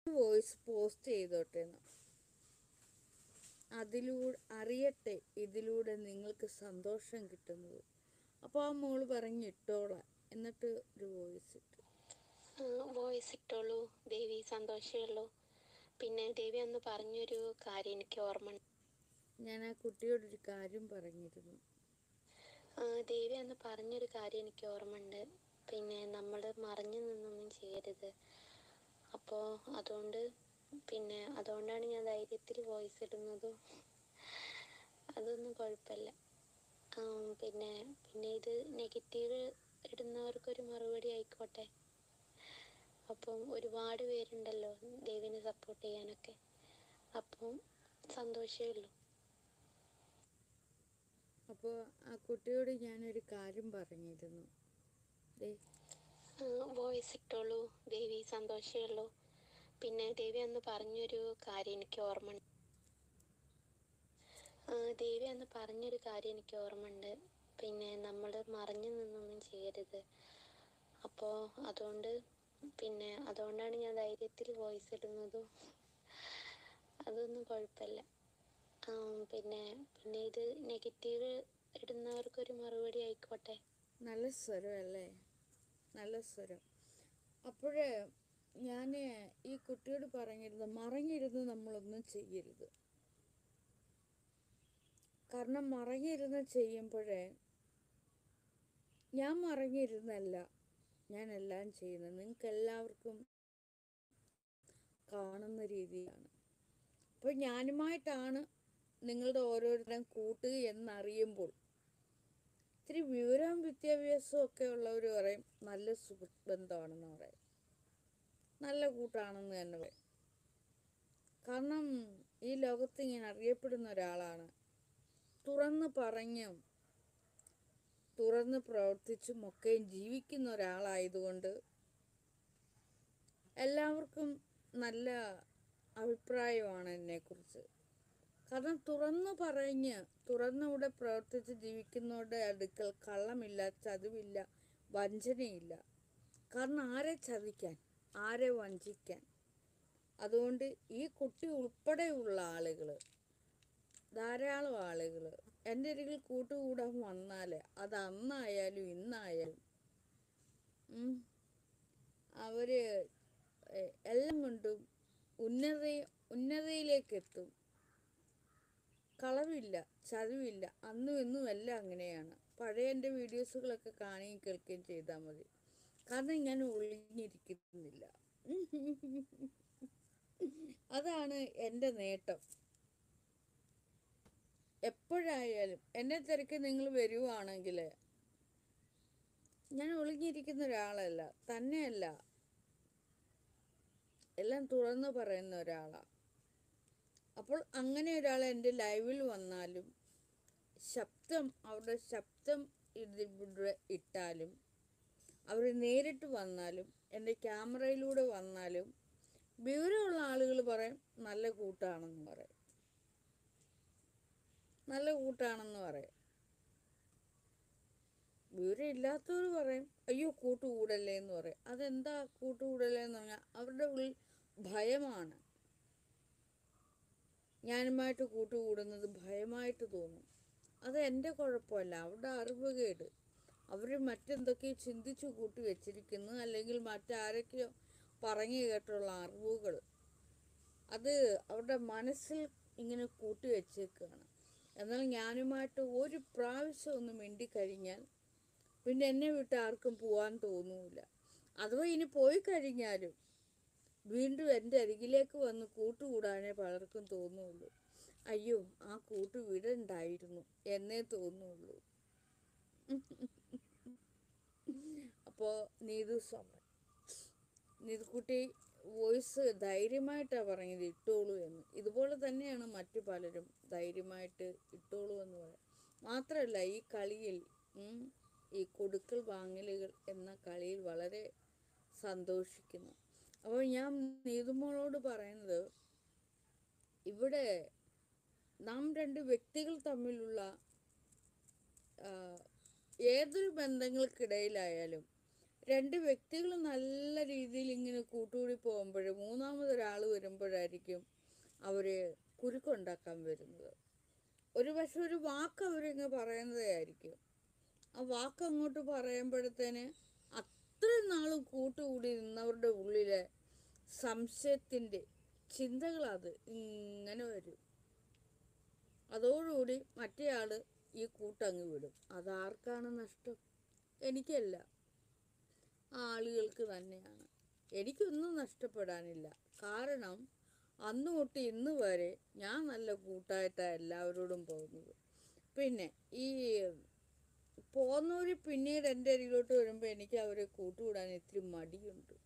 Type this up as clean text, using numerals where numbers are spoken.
Voice post ചെയ്തോട്ടെന്ന്. അതിലൂടെ അറിയട്ടെ ഇതിലൂടെ നിങ്ങൾക്ക് സന്തോഷം കിട്ടുന്നത്. അപ്പോൾ ആ മോള് പറഞ്ഞ് ഇട്ടോളാം. എന്നിട്ട് ഒരു വോയിസ് ഇട്ടു. വോയിസ് ഇട്ടോളൂ ദേവി, സന്തോഷമേ ഉള്ളൂ. പിന്നെ ദേവി അന്ന് പറഞ്ഞൊരു കാര്യം എനിക്ക് ഓർമ്മ. ഞാൻ ആ കുട്ടിയോടൊരു കാര്യം പറഞ്ഞിരുന്നു. ദേവി അന്ന് പറഞ്ഞൊരു കാര്യം എനിക്ക് ഓർമ്മയുണ്ട്. പിന്നെ നമ്മൾ മറിഞ്ഞു നിന്നൊന്നും ചെയ്യരുത്. അപ്പോൾ അതുകൊണ്ടാണ് ഞാൻ ധൈര്യത്തിൽ വോയിസ് ഇടുന്നതും. അതൊന്നും കുഴപ്പമില്ല. പിന്നെ ഇത് നെഗറ്റീവ് ഇടുന്നവർക്കൊരു മറുപടി ആയിക്കോട്ടെ. അപ്പം ഒരുപാട് പേരുണ്ടല്ലോ ദേവിനെ സപ്പോർട്ട് ചെയ്യാനൊക്കെ. അപ്പം സന്തോഷമേ ഉള്ളൂ. അപ്പോൾ ആ കുട്ടിയോട് ഞാനൊരു കാര്യം പറഞ്ഞിരുന്നു. വോയിസ് ഇട്ടോളൂ ദേവി, സന്തോഷമേ ഉള്ളൂ. പിന്നെ ദേവി അന്ന് പറഞ്ഞൊരു കാര്യം എനിക്ക് ഓർമ്മയുണ്ട്. പിന്നെ നമ്മൾ മറിഞ്ഞു നിന്നൊന്നും ചെയ്യരുത്. അപ്പോൾ അതുകൊണ്ടാണ് ഞാൻ ധൈര്യത്തിൽ വോയിസ് ഇടുന്നതും. അതൊന്നും കുഴപ്പമില്ല. പിന്നെ ഇത് നെഗറ്റീവ് ഇടുന്നവർക്കൊരു മറുപടി ആയിക്കോട്ടെ. നല്ല സ്വരം അല്ലേ, നല്ല സ്വരം. അപ്പോഴേ ഞാൻ ഈ കുട്ടിയോട് പറഞ്ഞിരുന്നു, മറഞ്ഞിരുന്ന് നമ്മളൊന്നും ചെയ്യരുത്. കാരണം മറഞ്ഞിരുന്ന് ചെയ്യുമ്പോഴേ, ഞാൻ മറഞ്ഞിരുന്നല്ല ഞാനെല്ലാം ചെയ്യുന്നത്, നിങ്ങൾക്ക് എല്ലാവർക്കും കാണുന്ന രീതിയാണ്. അപ്പോൾ ഞാനുമായിട്ടാണ് നിങ്ങളുടെ ഓരോരുത്തരും കൂട്ടുക എന്നറിയുമ്പോൾ, ഇത്തിരി വിവരവും വിദ്യാഭ്യാസവും ഒക്കെ ഉള്ളവർ പറയും നല്ല സുഹൃത്ത് ബന്ധമാണെന്ന് പറയും, നല്ല കൂട്ടാണെന്ന് തന്നെ പറയും. കാരണം ഈ ലോകത്ത് ഇങ്ങനെ അറിയപ്പെടുന്ന ഒരാളാണ്. തുറന്ന് പറഞ്ഞും തുറന്ന് പ്രവർത്തിച്ചും ഒക്കെ ജീവിക്കുന്ന ഒരാളായതുകൊണ്ട് എല്ലാവർക്കും നല്ല അഭിപ്രായമാണ് എന്നെക്കുറിച്ച്. കാരണം തുറന്നിവിടെ പ്രവർത്തിച്ച് ജീവിക്കുന്നവരുടെ അടുക്കൽ കള്ളമില്ല, ചതിവില്ല, വഞ്ചനയില്ല. കാരണം ആരെ ചതിക്കാൻ, ആരെ വഞ്ചിക്കാൻ. അതുകൊണ്ട് ഈ കുട്ടി ഉൾപ്പെടെയുള്ള ആളുകൾ, ധാരാളം ആളുകൾ എൻ്റെ അരികിൽ കൂട്ടുകൂടാൻ വന്നാൽ, അത് അന്നായാലും ഇന്നായാലും അവർ എല്ലാം കൊണ്ടും ഉന്നതയിലേക്ക് എത്തും. കളവില്ല, ചതിവില്ല. അന്നും ഇന്നും എല്ലാം അങ്ങനെയാണ്. പഴയ എൻ്റെ വീഡിയോസുകളൊക്കെ കാണുകയും കേൾക്കുകയും ചെയ്താൽ മതി. കാരണം ഞാൻ ഒളിഞ്ഞിരിക്കുന്നില്ല. അതാണ് എൻ്റെ നേട്ടം. എപ്പോഴായാലും എന്നെ തിരക്കി നിങ്ങൾ വരുവാണെങ്കിൽ, ഞാൻ ഒളിഞ്ഞിരിക്കുന്ന ഒരാളല്ല, തന്നെയല്ല, എല്ലാം തുറന്നു പറയുന്ന ഒരാളാണ്. അപ്പോൾ അങ്ങനെ ഒരാൾ എൻ്റെ ലൈവിൽ വന്നാലും, അവരുടെ ശബ്ദം ഇവിടെ ഇട്ടാലും, അവർ നേരിട്ട് വന്നാലും, എൻ്റെ ക്യാമറയിലൂടെ വന്നാലും, വിവരമുള്ള ആളുകൾ പറയും നല്ല കൂട്ടാണെന്ന് പറയും, നല്ല കൂട്ടാണെന്ന് പറയും. വിവരം ഇല്ലാത്തവർ പറയും അയ്യോ കൂട്ടുകൂടല്ലേ എന്ന് പറയും. അതെന്താ കൂട്ടുകൂടല്ലേ എന്ന് പറഞ്ഞാൽ അവരുടെ ഉള്ളിൽ ഭയമാണ്. ഞാനുമായിട്ട് കൂട്ടുകൂടുന്നത് ഭയമായിട്ട് തോന്നും. അത് എൻ്റെ കുഴപ്പമല്ല, അവരുടെ അറിവുകേട്. അവർ മറ്റെന്തൊക്കെയോ ചിന്തിച്ചു കൂട്ടി വെച്ചിരിക്കുന്നു, അല്ലെങ്കിൽ മറ്റാരൊക്കെയോ പറഞ്ഞു കേട്ടുള്ള അറിവുകൾ, അത് അവരുടെ മനസ്സിൽ ഇങ്ങനെ കൂട്ടി വെച്ചേക്കുകയാണ്. എന്നാൽ ഞാനുമായിട്ട് ഒരു പ്രാവശ്യം ഒന്ന് മിണ്ടിക്കഴിഞ്ഞാൽ പിന്നെ എന്നെ വിട്ട് ആർക്കും പോകാൻ തോന്നൂല. അഥവാ ഇനി പോയി കഴിഞ്ഞാലും വീണ്ടും എൻ്റെ അരികിലേക്ക് വന്ന് കൂട്ടുകൂടാനേ പലർക്കും തോന്നുള്ളൂ. അയ്യോ ആ കൂട്ട് വിടണ്ടായിരുന്നു എന്നേ തോന്നുള്ളൂ. അപ്പോൾ നീതുക്കുട്ടി വോയിസ് ധൈര്യമായിട്ടാണ് പറഞ്ഞത് ഇട്ടോളൂ എന്ന്. ഇതുപോലെ തന്നെയാണ് മറ്റു പലരും ധൈര്യമായിട്ട് ഇട്ടോളൂ എന്ന് പറയാം. മാത്രമല്ല ഈ കളിയിൽ, ഈ കൊടുക്കൽ വാങ്ങലുകൾ എന്ന കളിയിൽ വളരെ സന്തോഷിക്കുന്നു. അപ്പോൾ ഞാൻ നീതുമോളോട് പറയുന്നത്, ഇവിടെ നാം രണ്ട് വ്യക്തികൾ തമ്മിലുള്ള ഏതൊരു ബന്ധങ്ങൾക്കിടയിലായാലും രണ്ട് വ്യക്തികൾ നല്ല രീതിയിൽ ഇങ്ങനെ കൂട്ടുകൂടി പോകുമ്പോൾ മൂന്നാമതൊരാൾ വരുമ്പോഴായിരിക്കും അവർ കുരുക്കുണ്ടാക്കാൻ വരുന്നത്. ഒരു പക്ഷെ ഒരു വാക്ക് അവരിങ്ങ് പറയുന്നതായിരിക്കും. ആ വാക്ക് അങ്ങോട്ട് പറയുമ്പോഴത്തേന് അത്രയും നാളും കൂട്ടുകൂടി നിന്നവരുടെ ഉള്ളിലെ സംശയത്തിൻ്റെ ചിന്തകളത് ഇങ്ങനെ വരും. അതോടുകൂടി മറ്റേയാൾ ഈ കൂട്ടങ്ങ് വിടും. അതാർക്കാണ് നഷ്ടം? എനിക്കല്ല, ആ ആളുകൾക്ക് തന്നെയാണ്. എനിക്കൊന്നും നഷ്ടപ്പെടാനില്ല. കാരണം അന്ന് തൊട്ട് ഇന്ന് വരെ ഞാൻ നല്ല കൂട്ടായിട്ടാണ് എല്ലാവരോടും പോകുന്നത്. പിന്നെ ഈ പോന്നവർ പിന്നീട് എൻ്റെ അരികിലോട്ട് വരുമ്പോൾ എനിക്ക് അവരെ കൂട്ടുകൂടാൻ ഇത്തിരി മടിയുണ്ട്.